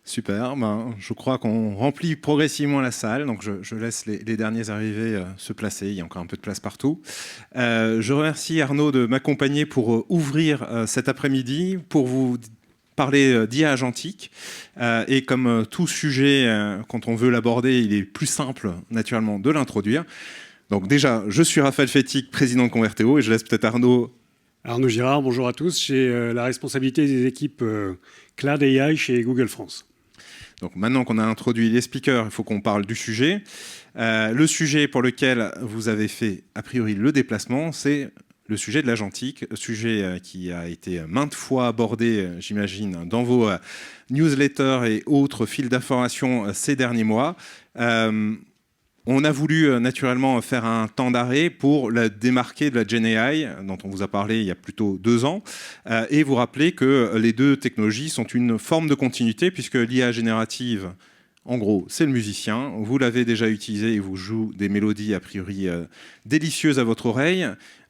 Super, je crois qu'on remplit progressivement la salle, donc je laisse les derniers arrivés se placer, il y a encore un peu de place partout. Je remercie Arnaud de m'accompagner pour ouvrir cet après-midi, pour vous parler d'IA agentique. Et comme tout sujet, quand on veut l'aborder, il est plus simple naturellement de l'introduire. Donc déjà, je suis Raphaël Fétic, président de Convertéo, et je laisse peut-être Arnaud Girard, bonjour à tous. J'ai la responsabilité des équipes Cloud AI chez Google France. Donc maintenant qu'on a introduit les speakers, il faut qu'on parle du sujet. Le sujet pour lequel vous avez fait a priori le déplacement, c'est le sujet de l'agentique, sujet qui a été maintes fois abordé, j'imagine, dans vos newsletters et autres fils d'information ces derniers mois. On a voulu naturellement faire un temps d'arrêt pour la démarquer de la GenAI, dont on vous a parlé il y a plutôt 2 ans, et vous rappeler que les deux technologies sont une forme de continuité, puisque l'IA générative, en gros, c'est le musicien. Vous l'avez déjà utilisé et vous joue des mélodies a priori délicieuses à votre oreille,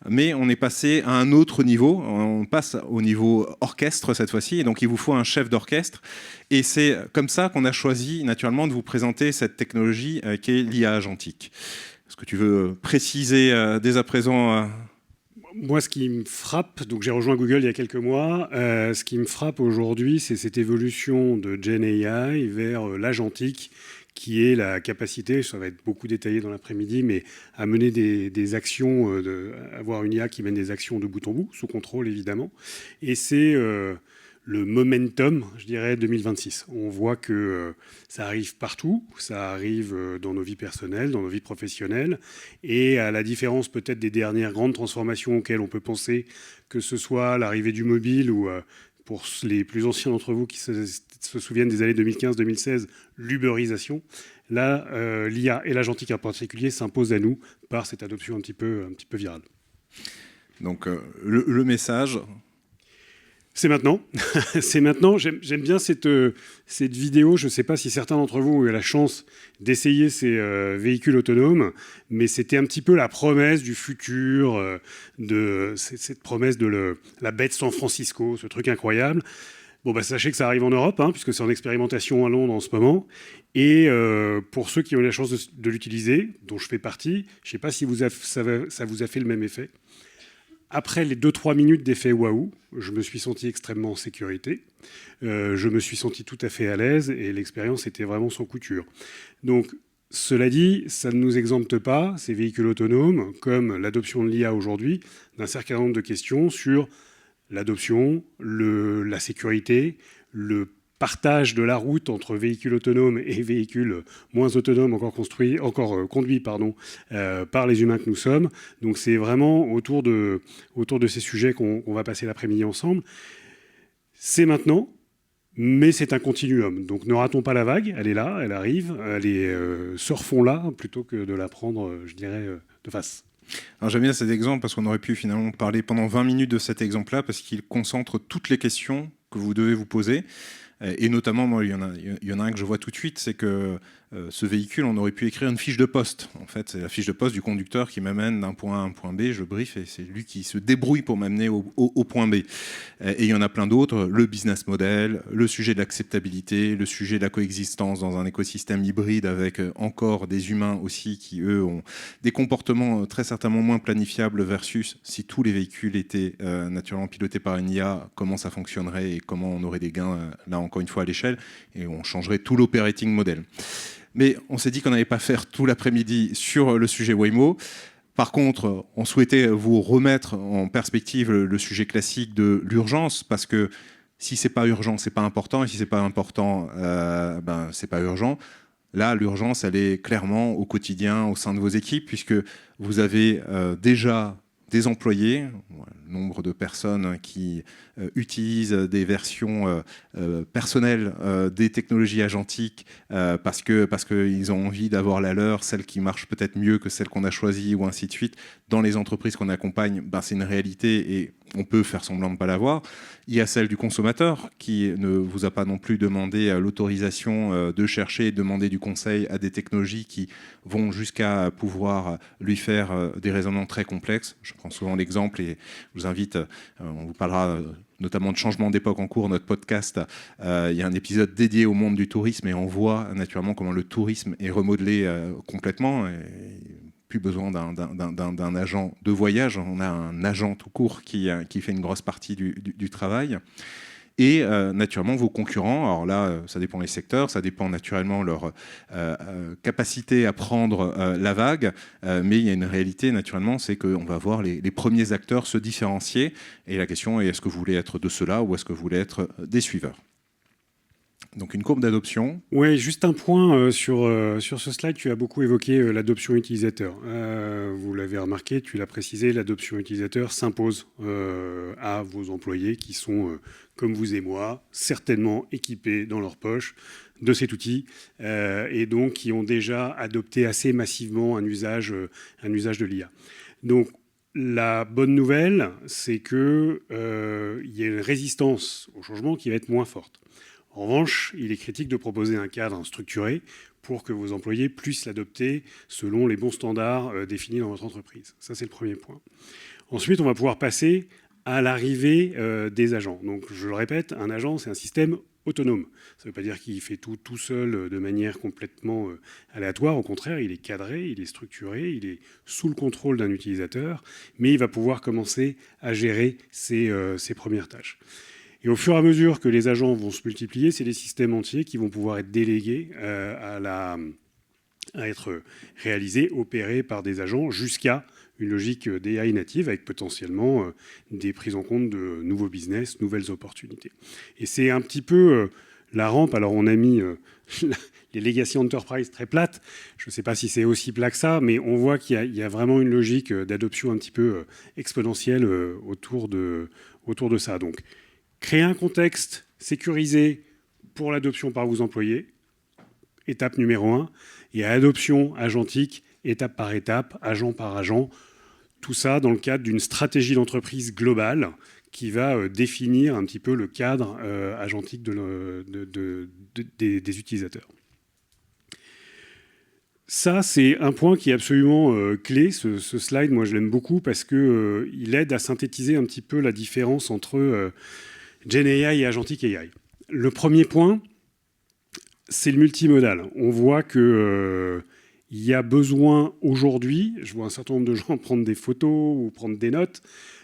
mais on est passé à un autre niveau. On passe au niveau orchestre cette fois-ci, et donc il vous faut un chef d'orchestre. Et c'est comme ça qu'on a choisi naturellement de vous présenter cette technologie qui est l'IA agentique. Est-ce que tu veux préciser dès à présent Moi, ce qui me frappe, donc j'ai rejoint Google il y a quelques mois, ce qui me frappe aujourd'hui, c'est cette évolution de GenAI vers l'agentique, qui est la capacité, ça va être beaucoup détaillé dans l'après-midi, mais à mener des actions, avoir une IA qui mène des actions de bout en bout, sous contrôle évidemment. Et c'est le momentum, je dirais, 2026. On voit que ça arrive partout, ça arrive dans nos vies personnelles, dans nos vies professionnelles, et à la différence peut-être des dernières grandes transformations auxquelles on peut penser, que ce soit l'arrivée du mobile ou pour les plus anciens d'entre vous qui se souviennent des années 2015-2016, l'uberisation. Là, l'IA et l'agentique en particulier s'imposent à nous par cette adoption un petit peu virale. donc le message? C'est maintenant. C'est maintenant. J'aime bien cette vidéo. Je ne sais pas si certains d'entre vous ont eu la chance d'essayer ces véhicules autonomes, mais c'était un petit peu la promesse du futur, cette promesse de la baie de San Francisco, ce truc incroyable. Bon, sachez que ça arrive en Europe, puisque c'est en expérimentation à Londres en ce moment. Et pour ceux qui ont eu la chance de l'utiliser, dont je fais partie, je ne sais pas si ça vous a fait le même effet. Après les 2-3 minutes d'effet waouh, je me suis senti extrêmement en sécurité. Je me suis senti tout à fait à l'aise et l'expérience était vraiment sans couture. Donc, cela dit, ça ne nous exempte pas, ces véhicules autonomes, comme l'adoption de l'IA aujourd'hui, d'un certain nombre de questions sur l'adoption, la sécurité, le partage de la route entre véhicules autonomes et véhicules moins autonomes encore conduits par les humains que nous sommes. Donc c'est vraiment autour de ces sujets qu'on va passer l'après-midi ensemble. C'est maintenant, mais c'est un continuum. Donc ne ratons pas la vague, elle est là, elle arrive, surfons-la plutôt que de la prendre, je dirais, de face. Alors j'aime bien cet exemple parce qu'on aurait pu finalement parler pendant 20 minutes de cet exemple-là parce qu'il concentre toutes les questions que vous devez vous poser. Et notamment, moi, il y en a un que je vois tout de suite, c'est que ce véhicule, on aurait pu écrire une fiche de poste. En fait, c'est la fiche de poste du conducteur qui m'amène d'un point A à un point B, je brief, et c'est lui qui se débrouille pour m'amener au point B. Et il y en a plein d'autres, le business model, le sujet de l'acceptabilité, le sujet de la coexistence dans un écosystème hybride avec encore des humains aussi qui, eux, ont des comportements très certainement moins planifiables versus si tous les véhicules étaient naturellement pilotés par une IA, comment ça fonctionnerait et comment on aurait des gains, là encore une fois à l'échelle, et on changerait tout l'operating model. Mais on s'est dit qu'on n'allait pas faire tout l'après-midi sur le sujet Waymo. Par contre, on souhaitait vous remettre en perspective le sujet classique de l'urgence, parce que si c'est pas urgent, c'est pas important, et si c'est pas important, c'est pas urgent. Là, l'urgence, elle est clairement au quotidien au sein de vos équipes, puisque vous avez déjà des employés, le nombre de personnes qui utilisent des versions personnelles des technologies agentiques parce qu'ils ont envie d'avoir la leur, celle qui marche peut-être mieux que celle qu'on a choisie ou ainsi de suite. Dans les entreprises qu'on accompagne, c'est une réalité et on peut faire semblant de ne pas l'avoir. Il y a celle du consommateur qui ne vous a pas non plus demandé l'autorisation de chercher et de demander du conseil à des technologies qui vont jusqu'à pouvoir lui faire des raisonnements très complexes. Je prends souvent l'exemple et je vous invite, on vous parlera notamment de Changement d'époque en cours, notre podcast, il y a un épisode dédié au monde du tourisme et on voit naturellement comment le tourisme est remodelé complètement. Et plus besoin d'un agent de voyage, on a un agent tout court qui fait une grosse partie du travail. Et naturellement, vos concurrents, alors là, ça dépend des secteurs, ça dépend naturellement leur capacité à prendre la vague, mais il y a une réalité, naturellement, c'est qu'on va voir les premiers acteurs se différencier. Et la question est, est-ce que vous voulez être de ceux-là ou est-ce que vous voulez être des suiveurs ? Donc une courbe d'adoption. Oui, juste un point sur ce slide, tu as beaucoup évoqué l'adoption utilisateur. Vous l'avez remarqué, tu l'as précisé, l'adoption utilisateur s'impose à vos employés qui sont, comme vous et moi, certainement équipés dans leur poche de cet outil et donc qui ont déjà adopté assez massivement un usage de l'IA. Donc la bonne nouvelle, c'est qu'il y a une résistance au changement qui va être moins forte. En revanche, il est critique de proposer un cadre structuré pour que vos employés puissent l'adopter selon les bons standards définis dans votre entreprise. Ça, c'est le premier point. Ensuite, on va pouvoir passer à l'arrivée des agents. Donc, je le répète, un agent, c'est un système autonome. Ça ne veut pas dire qu'il fait tout seul de manière complètement aléatoire. Au contraire, il est cadré, il est structuré, il est sous le contrôle d'un utilisateur, mais il va pouvoir commencer à gérer ses premières tâches. Et au fur et à mesure que les agents vont se multiplier, c'est des systèmes entiers qui vont pouvoir être délégués à être réalisés, opérés par des agents jusqu'à une logique d'AI native avec potentiellement des prises en compte de nouveaux business, nouvelles opportunités. Et c'est un petit peu la rampe. Alors on a mis les legacy enterprise très plates. Je ne sais pas si c'est aussi plat que ça, mais on voit qu'il y a vraiment une logique d'adoption un petit peu exponentielle autour de ça. Donc, créer un contexte sécurisé pour l'adoption par vos employés, étape numéro 1, et adoption agentique, étape par étape, agent par agent. Tout ça dans le cadre d'une stratégie d'entreprise globale qui va définir un petit peu le cadre agentique des utilisateurs. Ça, c'est un point qui est absolument clé. Ce slide, moi, je l'aime beaucoup parce qu'il aide à synthétiser un petit peu la différence entre GenAI et Agentic AI. Le premier point, c'est le multimodal. On voit qu'il y a besoin aujourd'hui, je vois un certain nombre de gens prendre des photos ou prendre des notes,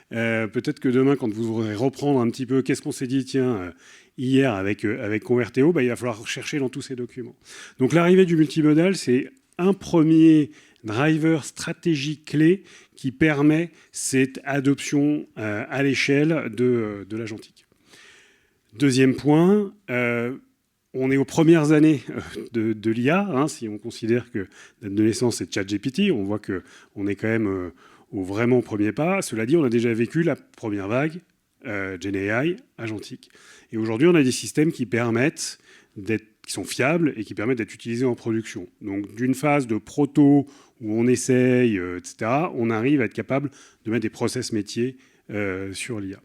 peut-être que demain, quand vous voudrez reprendre un petit peu, qu'est-ce qu'on s'est dit, tiens, hier avec Converteo, il va falloir chercher dans tous ces documents. Donc l'arrivée du multimodal, c'est un premier driver stratégique clé qui permet cette adoption à l'échelle de l'agentique. Deuxième point, on est aux premières années de l'IA. Si on considère que date de naissance, c'est ChatGPT, on voit qu'on est quand même au vraiment premier pas. Cela dit, on a déjà vécu la première vague, GenAI, agentique. Et aujourd'hui, on a des systèmes qui sont fiables et qui permettent d'être utilisés en production. Donc, d'une phase de proto où on essaye, etc., on arrive à être capable de mettre des process métiers sur l'IA.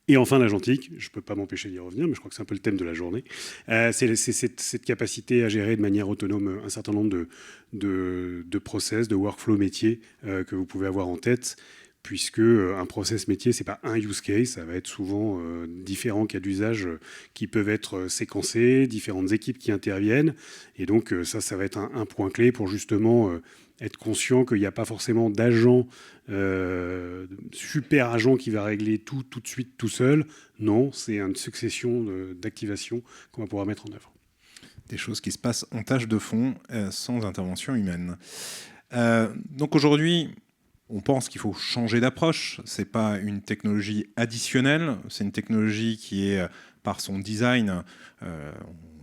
Et enfin, l'agentique, je ne peux pas m'empêcher d'y revenir, mais je crois que c'est un peu le thème de la journée, c'est cette capacité à gérer de manière autonome un certain nombre de process, de workflow métiers que vous pouvez avoir en tête, puisque un process métier, ce n'est pas un use case, ça va être souvent différents cas d'usage qui peuvent être séquencés, différentes équipes qui interviennent, et donc ça va être un point clé pour justement être conscient qu'il n'y a pas forcément d'agent, super agent qui va régler tout de suite tout seul. Non, c'est une succession d'activations qu'on va pouvoir mettre en œuvre. Des choses qui se passent en tâche de fond, sans intervention humaine. Donc aujourd'hui, on pense qu'il faut changer d'approche. Ce n'est pas une technologie additionnelle, c'est une technologie qui est, par son design, on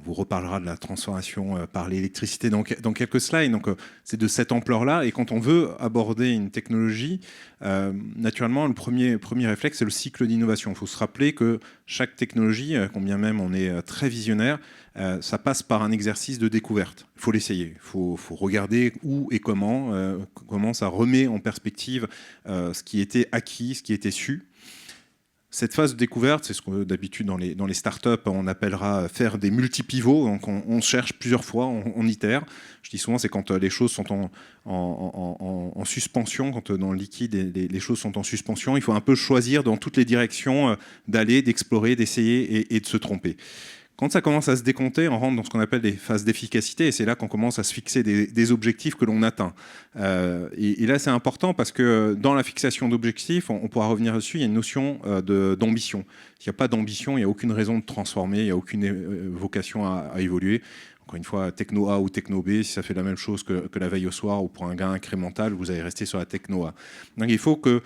vous reparlera de la transformation par l'électricité dans quelques slides. Donc, c'est de cette ampleur-là. Et quand on veut aborder une technologie, naturellement, le premier réflexe, c'est le cycle d'innovation. Il faut se rappeler que chaque technologie, combien même on est très visionnaire, ça passe par un exercice de découverte. Il faut l'essayer. Il faut regarder où et comment ça remet en perspective ce qui était acquis, ce qui était su. Cette phase de découverte, c'est ce que d'habitude dans les startups, on appellera faire des multi-pivots. Donc on cherche plusieurs fois, on itère. Je dis souvent, c'est quand les choses sont en suspension, quand dans le liquide, les choses sont en suspension. Il faut un peu choisir dans toutes les directions d'aller, d'explorer, d'essayer et de se tromper. Quand ça commence à se décompter, on rentre dans ce qu'on appelle des phases d'efficacité, et c'est là qu'on commence à se fixer des objectifs que l'on atteint. Et là, c'est important parce que dans la fixation d'objectifs, on pourra revenir dessus, il y a une notion d'ambition. S'il n'y a pas d'ambition, il n'y a aucune raison de transformer, il n'y a aucune vocation à évoluer. Encore une fois, techno A ou techno B, si ça fait la même chose que la veille au soir ou pour un gain incrémental, vous allez rester sur la techno A. Donc il faut que,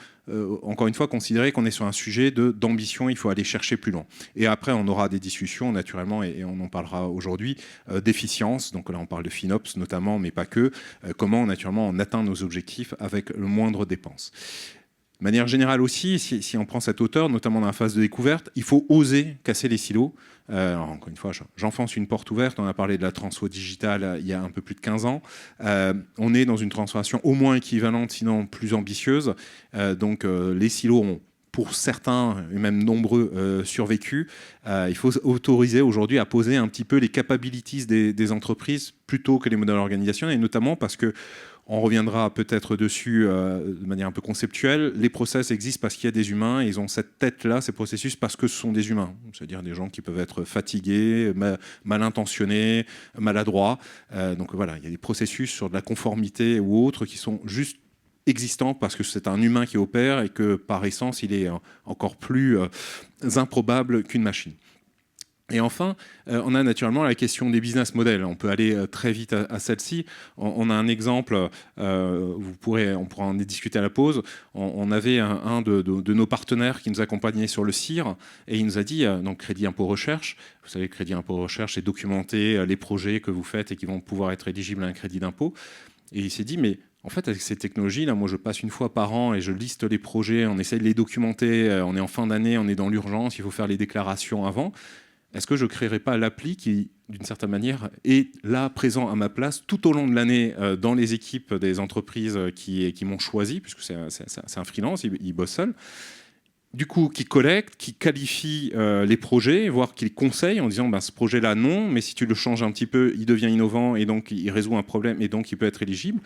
encore une fois, considérer qu'on est sur un sujet d'ambition, il faut aller chercher plus loin. Et après, on aura des discussions, naturellement, et on en parlera aujourd'hui, d'efficience. Donc là, on parle de FinOps notamment, mais pas que. Comment, naturellement, on atteint nos objectifs avec le moindre dépense. De manière générale aussi, si on prend cette hauteur, notamment dans la phase de découverte, il faut oser casser les silos. Alors encore une fois, j'enfonce une porte ouverte. On a parlé de la transfo digitale il y a un peu plus de 15 ans. On est dans une transformation au moins équivalente, sinon plus ambitieuse. Donc les silos ont, pour certains, et même nombreux, survécu. Il faut autoriser aujourd'hui à poser un petit peu les capabilities des entreprises plutôt que les modèles organisationnels, et notamment parce que on reviendra peut-être dessus de manière un peu conceptuelle. Les process existent parce qu'il y a des humains et ils ont cette tête-là, ces processus, parce que ce sont des humains. C'est-à-dire des gens qui peuvent être fatigués, mal intentionnés, maladroits. Donc voilà, il y a des processus sur de la conformité ou autres qui sont juste existants parce que c'est un humain qui opère et que par essence, il est encore plus improbable qu'une machine. Et enfin, on a naturellement la question des business models. On peut aller très vite à celle-ci. On a un exemple, on pourra en discuter à la pause. On avait un de nos partenaires qui nous accompagnait sur le CIR et il nous a dit, donc Crédit Impôt Recherche, vous savez, Crédit Impôt Recherche, c'est documenter les projets que vous faites et qui vont pouvoir être éligibles à un crédit d'impôt. Et il s'est dit, mais en fait, avec ces technologies-là, moi, je passe une fois par an et je liste les projets, on essaie de les documenter, on est en fin d'année, on est dans l'urgence, il faut faire les déclarations avant. Est-ce que je ne créerai pas l'appli qui, d'une certaine manière, est là, présent à ma place, tout au long de l'année, dans les équipes des entreprises qui m'ont choisi, puisque c'est un freelance, il bosse seul, du coup, qui collecte, qui qualifie les projets, voire qui les conseille en disant ce projet-là, non, mais si tu le changes un petit peu, il devient innovant et donc il résout un problème et donc il peut être éligible.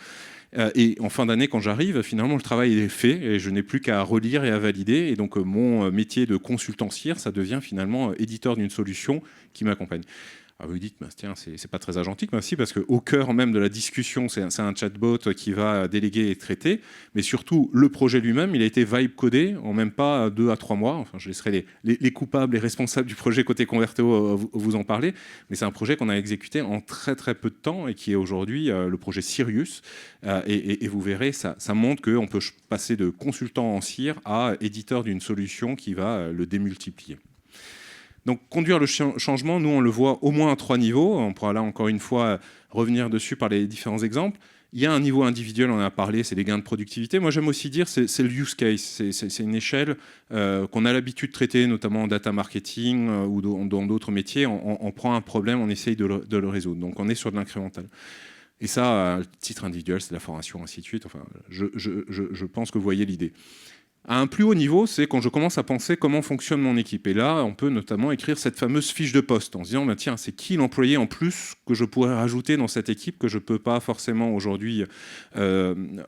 Et en fin d'année, quand j'arrive, finalement, le travail est fait et je n'ai plus qu'à relire et à valider. Et donc, mon métier de consultant CIR, ça devient finalement éditeur d'une solution qui m'accompagne. Alors vous dites, tiens, c'est pas très agentique, mais si, parce qu'au cœur même de la discussion, c'est un chatbot qui va déléguer et traiter, mais surtout, le projet lui-même, il a été vibe codé en même pas 2 à 3 mois. Enfin, je laisserai les coupables, les responsables du projet côté Converteo vous en parler, mais c'est un projet qu'on a exécuté en très très peu de temps et qui est aujourd'hui le projet Sirius. Et vous verrez, ça montre qu'on peut passer de consultant en CIR à éditeur d'une solution qui va le démultiplier. Donc, conduire le changement, nous, on le voit au moins à 3 niveaux. On pourra là, encore une fois, revenir dessus par les différents exemples. Il y a un niveau individuel, on en a parlé, c'est les gains de productivité. Moi, j'aime aussi dire, c'est le use case. C'est une échelle qu'on a l'habitude de traiter, notamment en data marketing ou dans d'autres métiers. On prend un problème, on essaye de le résoudre. Donc, on est sur de l'incrémental. Et ça, à titre individuel, c'est de la formation, ainsi de suite. Enfin, je pense que vous voyez l'idée. À un plus haut niveau, c'est quand je commence à penser comment fonctionne mon équipe. Et là, on peut notamment écrire cette fameuse fiche de poste en se disant, tiens, c'est qui l'employé en plus que je pourrais rajouter dans cette équipe que je ne peux pas forcément aujourd'hui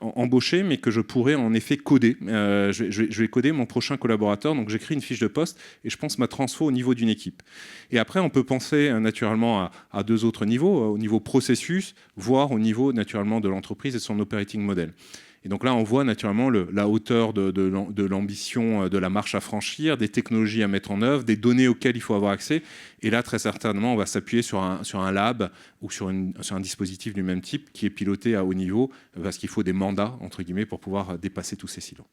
embaucher, mais que je pourrais en effet coder. Je vais coder mon prochain collaborateur, donc j'écris une fiche de poste et je pense ma transfo au niveau d'une équipe. Et après, on peut penser naturellement à 2 autres niveaux, au niveau processus, voire au niveau naturellement de l'entreprise et de son operating model. Et donc là, on voit naturellement la hauteur de l'ambition, de la marche à franchir, des technologies à mettre en œuvre, des données auxquelles il faut avoir accès. Et là, très certainement, on va s'appuyer sur un lab ou sur un dispositif du même type qui est piloté à haut niveau, parce qu'il faut des mandats, entre guillemets, pour pouvoir dépasser tous ces silos.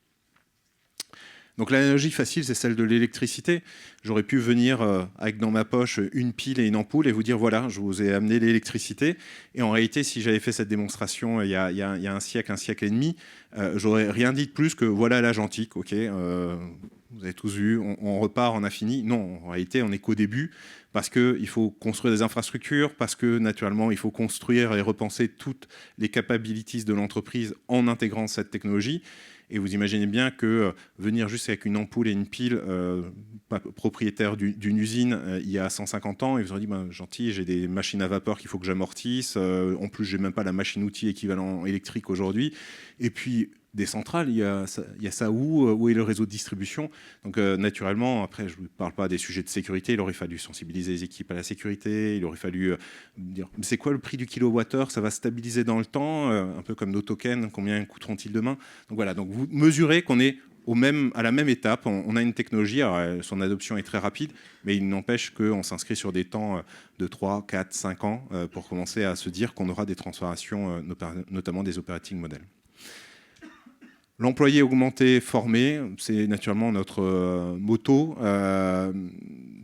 Donc l'analogie facile, c'est celle de l'électricité. J'aurais pu venir avec dans ma poche une pile et une ampoule et vous dire, voilà, je vous ai amené l'électricité. Et en réalité, si j'avais fait cette démonstration il y a un siècle et demi, j'aurais rien dit de plus que, voilà l'âge antique, ok, vous avez tous vu, on repart, on a fini. Non, en réalité, on n'est qu'au début, parce qu'il faut construire des infrastructures, parce que naturellement, il faut construire et repenser toutes les capabilities de l'entreprise en intégrant cette technologie. Et vous imaginez bien que venir juste avec une ampoule et une pile, propriétaire d'une usine il y a 150 ans, et vous aurez dit, ben, gentil, j'ai des machines à vapeur qu'il faut que j'amortisse, en plus j'ai même pas la machine-outil équivalent électrique aujourd'hui, et puis des centrales, il y a ça où est le réseau de distribution. Donc naturellement, après, je ne parle pas des sujets de sécurité, il aurait fallu sensibiliser les équipes à la sécurité, il aurait fallu dire, c'est quoi le prix du kilowattheure, ça va stabiliser dans le temps, un peu comme nos tokens, combien coûteront-ils demain. Donc voilà, donc vous mesurez qu'on est à la même étape, on a une technologie, alors, son adoption est très rapide, mais il n'empêche qu'on s'inscrit sur des temps de 3, 4, 5 ans pour commencer à se dire qu'on aura des transformations, notamment des operating models. L'employé augmenté, formé, c'est naturellement notre motto.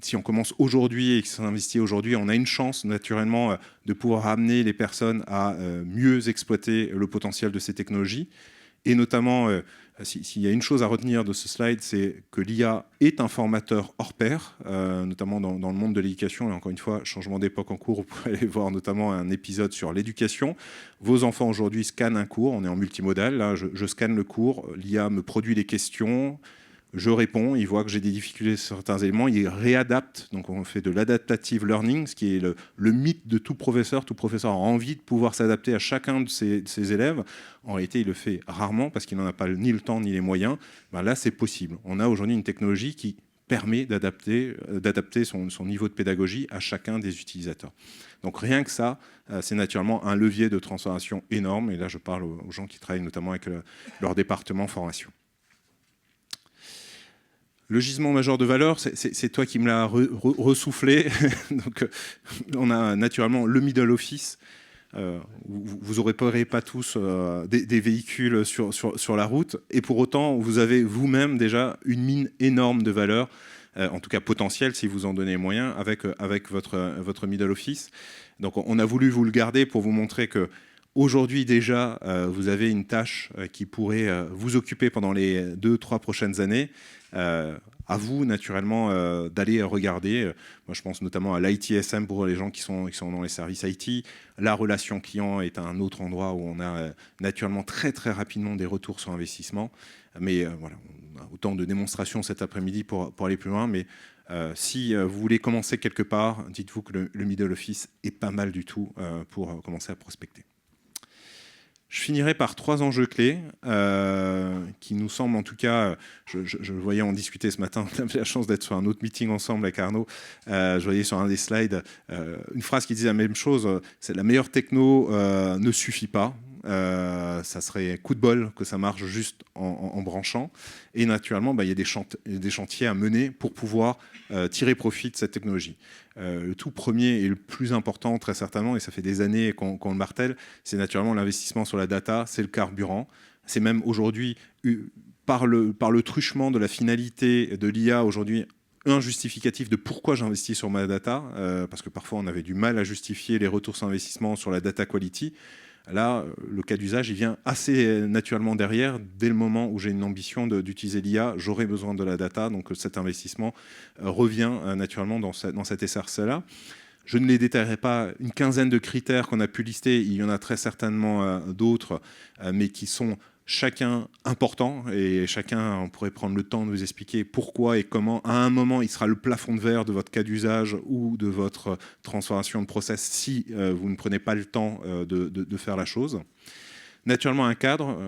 Si on commence aujourd'hui et que ça s'investit aujourd'hui, on a une chance naturellement de pouvoir amener les personnes à mieux exploiter le potentiel de ces technologies. Et notamment, s'il y a une chose à retenir de ce slide, c'est que l'IA est un formateur hors pair, notamment dans le monde de l'éducation. Et encore une fois, changement d'époque en cours, vous pouvez aller voir notamment un épisode sur l'éducation. Vos enfants aujourd'hui scannent un cours, on est en multimodal, là je scanne le cours, l'IA me produit des questions, je réponds, il voit que j'ai des difficultés sur certains éléments, il réadapte, donc on fait de l'adaptative learning, ce qui est le mythe de tout professeur. Tout professeur a envie de pouvoir s'adapter à chacun de ses élèves. En réalité, il le fait rarement parce qu'il n'en a pas ni le temps ni les moyens. Ben là, c'est possible. On a aujourd'hui une technologie qui permet d'adapter son niveau de pédagogie à chacun des utilisateurs. Donc rien que ça, c'est naturellement un levier de transformation énorme. Et là, je parle aux gens qui travaillent notamment avec leur département formation. Le gisement majeur de valeur, c'est toi qui me l'as ressoufflé. Donc, on a naturellement le middle office. Vous n'aurez pas tous des véhicules sur la route. Et pour autant, vous avez vous-même déjà une mine énorme de valeur, en tout cas potentielle, si vous en donnez les moyens, avec votre middle office. Donc, on a voulu vous le garder pour vous montrer que aujourd'hui déjà, vous avez une tâche qui pourrait vous occuper pendant les 2-3 prochaines années. À vous, naturellement, d'aller regarder. Moi, je pense notamment à l'ITSM pour les gens qui sont dans les services IT. La relation client est un autre endroit où on a naturellement très, très rapidement des retours sur investissement. Mais voilà, on a autant de démonstrations cet après-midi pour aller plus loin. Mais si vous voulez commencer quelque part, dites-vous que le middle office est pas mal du tout pour commencer à prospecter. Je finirai par 3 enjeux clés qui nous semblent, en tout cas, je voyais en discuter ce matin, on avait la chance d'être sur un autre meeting ensemble avec Arnaud, je voyais sur un des slides une phrase qui disait la même chose, c'est la meilleure techno ne suffit pas. Ça serait coup de bol que ça marche juste en branchant. Et naturellement, il y a des chantiers à mener pour pouvoir tirer profit de cette technologie. Le tout premier et le plus important, très certainement, et ça fait des années qu'on le martèle, c'est naturellement l'investissement sur la data, c'est le carburant. C'est même aujourd'hui, par le truchement de la finalité de l'IA aujourd'hui, un justificatif de pourquoi j'investis sur ma data, parce que parfois on avait du mal à justifier les retours sur investissement sur la data quality. Là, le cas d'usage, il vient assez naturellement derrière. Dès le moment où j'ai une ambition d'utiliser l'IA, j'aurai besoin de la data. Donc cet investissement revient naturellement dans cet SRC-là. Je ne les détaillerai pas, une quinzaine de critères qu'on a pu lister. Il y en a très certainement d'autres, mais qui sont chacun important, et chacun, on pourrait prendre le temps de vous expliquer pourquoi et comment. À un moment, il sera le plafond de verre de votre cas d'usage ou de votre transformation de process si vous ne prenez pas le temps de faire la chose. Naturellement, un cadre.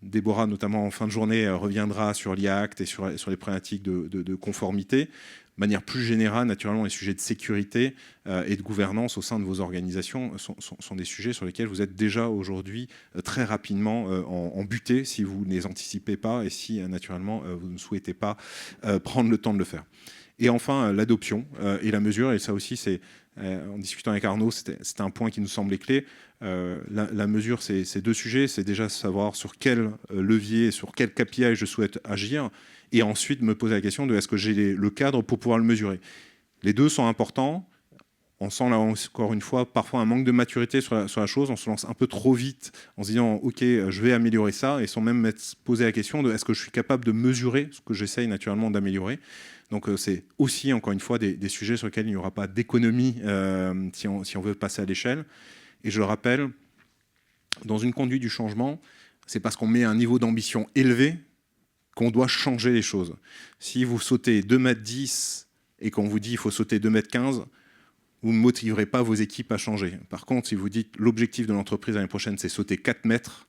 Déborah, notamment en fin de journée, reviendra sur l'IA-Act et sur les problématiques de conformité. De manière plus générale, naturellement, les sujets de sécurité et de gouvernance au sein de vos organisations sont des sujets sur lesquels vous êtes déjà aujourd'hui très rapidement en butée si vous ne les anticipez pas et si, naturellement, vous ne souhaitez pas prendre le temps de le faire. Et enfin, l'adoption et la mesure, et ça aussi, c'est en discutant avec Arnaud, c'était un point qui nous semblait clé. La mesure, c'est 2 sujets. C'est déjà savoir sur quel levier, sur quel KPI je souhaite agir, et ensuite me poser la question de est-ce que j'ai le cadre pour pouvoir le mesurer. Les 2 sont importants. On sent là encore une fois parfois un manque de maturité sur la chose. On se lance un peu trop vite en se disant ok, je vais améliorer ça, et sans même poser la question de est-ce que je suis capable de mesurer ce que j'essaye naturellement d'améliorer. Donc c'est aussi encore une fois des sujets sur lesquels il n'y aura pas d'économie si on veut passer à l'échelle. Et je le rappelle, dans une conduite du changement, c'est parce qu'on met un niveau d'ambition élevé qu'on doit changer les choses. Si vous sautez 2,10 m et qu'on vous dit qu'il faut sauter 2,15 m, vous ne motiverez pas vos équipes à changer. Par contre, si vous dites l'objectif de l'entreprise l'année prochaine, c'est sauter 4 mètres,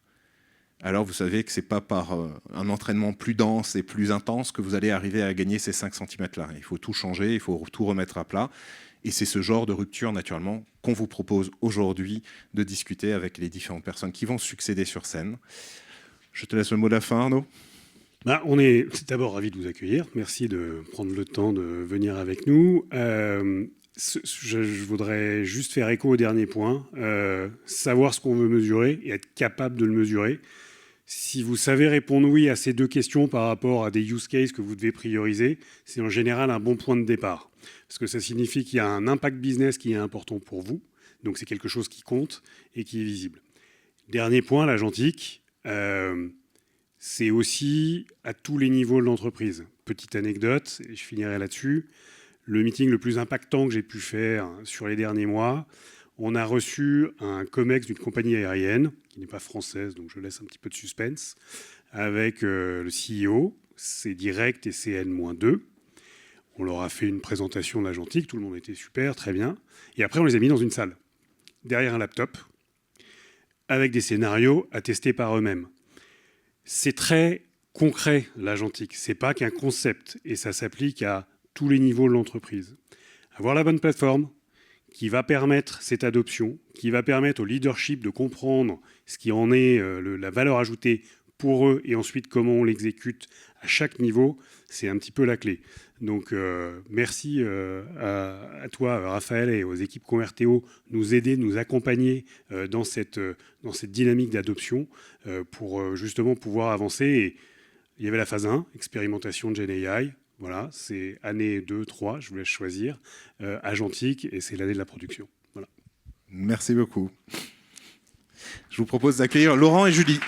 alors vous savez que ce n'est pas par un entraînement plus dense et plus intense que vous allez arriver à gagner ces 5 cm-là. Il faut tout changer, il faut tout remettre à plat. Et c'est ce genre de rupture, naturellement, qu'on vous propose aujourd'hui de discuter avec les différentes personnes qui vont succéder sur scène. Je te laisse le mot de la fin, Arnaud. On est d'abord ravis de vous accueillir. Merci de prendre le temps de venir avec nous. Je voudrais juste faire écho au dernier point. Savoir ce qu'on veut mesurer et être capable de le mesurer. Si vous savez répondre oui à ces deux questions par rapport à des use cases que vous devez prioriser, c'est en général un bon point de départ. Parce que ça signifie qu'il y a un impact business qui est important pour vous. Donc c'est quelque chose qui compte et qui est visible. Dernier point, l'agentique. C'est aussi à tous les niveaux de l'entreprise. Petite anecdote, et je finirai là-dessus. Le meeting le plus impactant que j'ai pu faire sur les derniers mois, on a reçu un COMEX d'une compagnie aérienne, qui n'est pas française, donc je laisse un petit peu de suspense, avec le CEO, c'est direct et CN-2. On leur a fait une présentation de l'agentique, tout le monde était super, très bien. Et après, on les a mis dans une salle, derrière un laptop, avec des scénarios à tester par eux-mêmes. C'est très concret, l'agentique. C'est pas qu'un concept, et ça s'applique à tous les niveaux de l'entreprise. Avoir la bonne plateforme qui va permettre cette adoption, qui va permettre au leadership de comprendre ce qui en est la valeur ajoutée pour eux et ensuite comment on l'exécute à chaque niveau, c'est un petit peu la clé. Donc merci à toi, Raphaël, et aux équipes Convertéo, nous aider, nous accompagner dans cette dynamique d'adoption pour justement pouvoir avancer. Et il y avait la phase 1, expérimentation de GenAI. Voilà, c'est année 2, 3, je vous laisse choisir. Agentique, et c'est l'année de la production. Voilà. Merci beaucoup. Je vous propose d'accueillir Laurent et Julie.